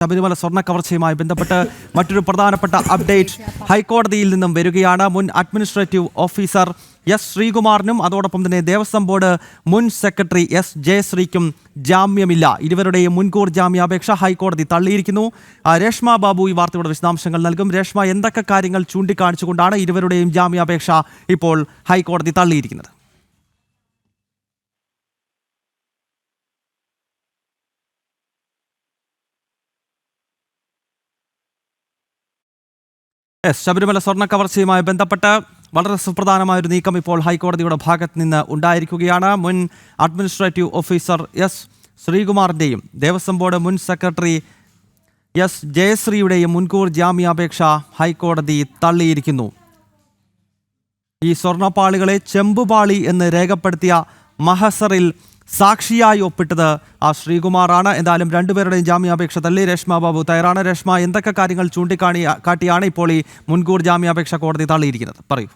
ശബരിമല സ്വർണ്ണ കവർച്ചയുമായി ബന്ധപ്പെട്ട് മറ്റൊരു പ്രധാനപ്പെട്ട അപ്ഡേറ്റ് ഹൈക്കോടതിയിൽ നിന്നും വരികയാണ്. മുൻ അഡ്മിനിസ്ട്രേറ്റീവ് ഓഫീസർ എസ് ശ്രീകുമാറിനും അതോടൊപ്പം തന്നെ ദേവസ്വം ബോർഡ് മുൻ സെക്രട്ടറി എസ് ജയശ്രീക്കും ജാമ്യമില്ല. ഇരുവരുടെയും മുൻകൂർ ജാമ്യാപേക്ഷ ഹൈക്കോടതി തള്ളിയിരിക്കുന്നു. രേഷ്മ ബാബു ഈ വാർത്തയുടെ വിശദാംശങ്ങൾ നൽകും. രേഷ്മ, എന്തൊക്കെ കാര്യങ്ങൾ ചൂണ്ടിക്കാണിച്ചുകൊണ്ടാണ് ഇരുവരുടെയും ജാമ്യാപേക്ഷ ഇപ്പോൾ ഹൈക്കോടതി തള്ളിയിരിക്കുന്നത്? ശബരിമല സ്വർണ്ണ കവർച്ചയുമായി ബന്ധപ്പെട്ട് വളരെ സുപ്രധാനമായൊരു നീക്കം ഇപ്പോൾ ഹൈക്കോടതിയുടെ ഭാഗത്ത് നിന്ന് ഉണ്ടായിരിക്കുകയാണ്. മുൻ അഡ്മിനിസ്ട്രേറ്റീവ് ഓഫീസർ എസ് ശ്രീകുമാറിൻ്റെയും ദേവസ്വം ബോർഡ് മുൻ സെക്രട്ടറി എസ് ജയശ്രീയുടെയും മുൻകൂർ ജാമ്യാപേക്ഷ ഹൈക്കോടതി തള്ളിയിരിക്കുന്നു. ഈ സ്വർണ്ണപ്പാളികളെ ചെമ്പുപാളി എന്ന് രേഖപ്പെടുത്തിയ മഹസറിൽ സാക്ഷിയായി ഒപ്പിട്ടത് ശ്രീകുമാറാണ്. എന്തായാലും രണ്ടുപേരുടെയും ജാമ്യാപേക്ഷ തള്ളി. രേഷ്മ ബാബു തയ്യാറാണ്. രേഷ്മ, എന്തൊക്കെ കാര്യങ്ങൾ കാട്ടിയാണ് ഇപ്പോൾ ഈ മുൻകൂർ ജാമ്യാപേക്ഷ കോടതി തള്ളിയിരിക്കുന്നത്? പറയൂ.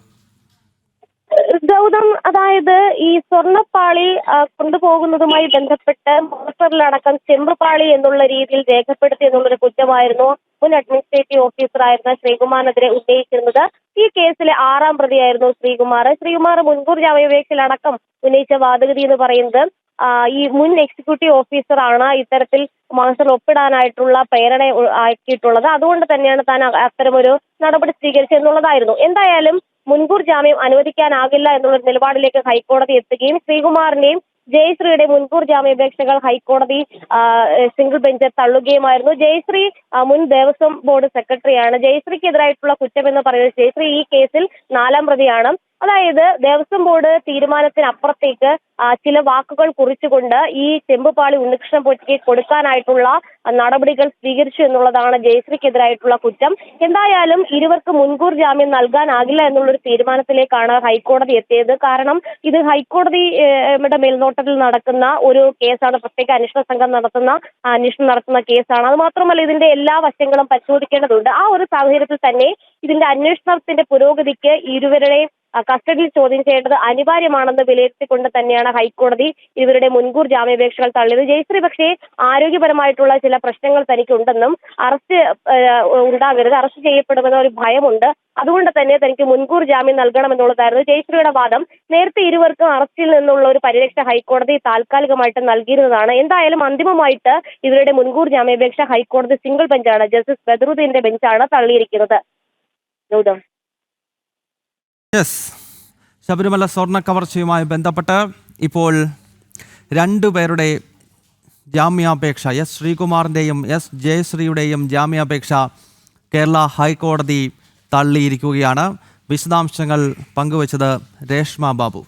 ഗൗതം, അതായത് ഈ സ്വർണ്ണപ്പാളി കൊണ്ടുപോകുന്നതുമായി ബന്ധപ്പെട്ട് മോട്ടറിലടക്കം ചെമ്പുപാളി എന്നുള്ള രീതിയിൽ രേഖപ്പെടുത്തി എന്നുള്ളൊരു കുറ്റമായിരുന്നു മുൻ അഡ്മിനിസ്ട്രേറ്റീവ് ഓഫീസറായിരുന്ന ശ്രീകുമാറിനെതിരെ ഉന്നയിച്ചിരുന്നത്. ഈ കേസിലെ 6ാം പ്രതിയായിരുന്നു ശ്രീകുമാർ. മുൻകൂർ ജാമ്യാപേക്ഷയിലടക്കം ഉന്നയിച്ച വാദഗതി എന്ന് പറയുന്നത് ഈ മുൻ എക്സിക്യൂട്ടീവ് ഓഫീസറാണ് ഇത്തരത്തിൽ മഹസറിൽ ഒപ്പിടാനായിട്ടുള്ള പ്രേരണ ആക്കിയിട്ടുള്ളത്. അതുകൊണ്ട് തന്നെയാണ് താൻ അത്തരമൊരു നടപടി സ്വീകരിച്ചെന്നുള്ളതായിരുന്നു. എന്തായാലും മുൻകൂർ ജാമ്യം അനുവദിക്കാനാകില്ല എന്നുള്ള നിലപാടിലേക്ക് ഹൈക്കോടതി എത്തുകയും ശ്രീകുമാറിന്റെയും ജയശ്രീയുടെ മുൻകൂർ ജാമ്യാപേക്ഷകൾ ഹൈക്കോടതി സിംഗിൾ ബെഞ്ച് തള്ളുകയുമായിരുന്നു. ജയശ്രീ മുൻ ദേവസ്വം ബോർഡ് സെക്രട്ടറിയാണ്. ജയശ്രീക്കെതിരായിട്ടുള്ള കുറ്റം എന്ന് പറയുന്നത് ജയശ്രീ ഈ കേസിൽ 4ാം പ്രതിയാണ്. അതായത് ദേവസ്വം ബോർഡ് തീരുമാനത്തിനപ്പുറത്തേക്ക് ചില വാക്കുകൾ കുറിച്ചുകൊണ്ട് ഈ ചെമ്പുപാളി ഉണ്ണികൃഷ്ണൻ പോറ്റിക്ക് കൊടുക്കാനായിട്ടുള്ള നടപടികൾ സ്വീകരിച്ചു എന്നുള്ളതാണ് ജയശ്രീക്കെതിരായിട്ടുള്ള കുറ്റം. എന്തായാലും ഇരുവർക്ക് മുൻകൂർ ജാമ്യം നൽകാനാകില്ല എന്നുള്ളൊരു തീരുമാനത്തിലേക്കാണ് ഹൈക്കോടതി എത്തിയത്. കാരണം ഇത് ഹൈക്കോടതിയുടെ മേൽനോട്ടത്തിൽ നടക്കുന്ന ഒരു കേസാണ്. പ്രത്യേക അന്വേഷണ സംഘം അന്വേഷണം നടത്തുന്ന കേസാണ്. അത് മാത്രമല്ല, ഇതിന്റെ എല്ലാ വശങ്ങളും പരിശോധിക്കേണ്ടതുണ്ട്. ആ ഒരു സാഹചര്യത്തിൽ തന്നെ ഇതിന്റെ അന്വേഷണത്തിന്റെ പുരോഗതിക്ക് ഇരുവരുടെയും കസ്റ്റഡിയിൽ ചോദ്യം ചെയ്യേണ്ടത് അനിവാര്യമാണെന്ന് വിലയിരുത്തിക്കൊണ്ട് തന്നെയാണ് ഹൈക്കോടതി ഇവരുടെ മുൻകൂർ ജാമ്യാപേക്ഷകൾ തള്ളിയത്. ജയശ്രീ പക്ഷേ ആരോഗ്യപരമായിട്ടുള്ള ചില പ്രശ്നങ്ങൾ തനിക്കുണ്ടെന്നും അറസ്റ്റ് ചെയ്യപ്പെടുമെന്ന ഒരു ഭയമുണ്ട്. അതുകൊണ്ട് തന്നെ തനിക്ക് മുൻകൂർ ജാമ്യം നൽകണമെന്നുള്ളതായിരുന്നു ജയശ്രീയുടെ വാദം. നേരത്തെ ഇരുവർക്കും അറസ്റ്റിൽ നിന്നുള്ള ഒരു പരിരക്ഷ ഹൈക്കോടതി താൽക്കാലികമായിട്ട് നൽകിയിരുന്നതാണ്. എന്തായാലും അന്തിമമായിട്ട് ഇവരുടെ മുൻകൂർ ജാമ്യാപേക്ഷ ഹൈക്കോടതി സിംഗിൾ ബെഞ്ചാണ്, ജസ്റ്റിസ് ബദറുദ്ദീന്റെ ബെഞ്ചാണ് തള്ളിയിരിക്കുന്നത്. ഗൗതം, ശബരിമല സ്വർണ്ണ കവർച്ചയുമായി ബന്ധപ്പെട്ട് ഇപ്പോൾ രണ്ടുപേരുടെ ജാമ്യാപേക്ഷ, എസ് ശ്രീകുമാറിൻ്റെയും എസ് ജയശ്രീയുടെയും ജാമ്യാപേക്ഷ കേരള ഹൈക്കോടതി തള്ളിയിരിക്കുകയാണ്. വിശദാംശങ്ങൾ പങ്കുവച്ചത് രേഷ്മ ബാബു.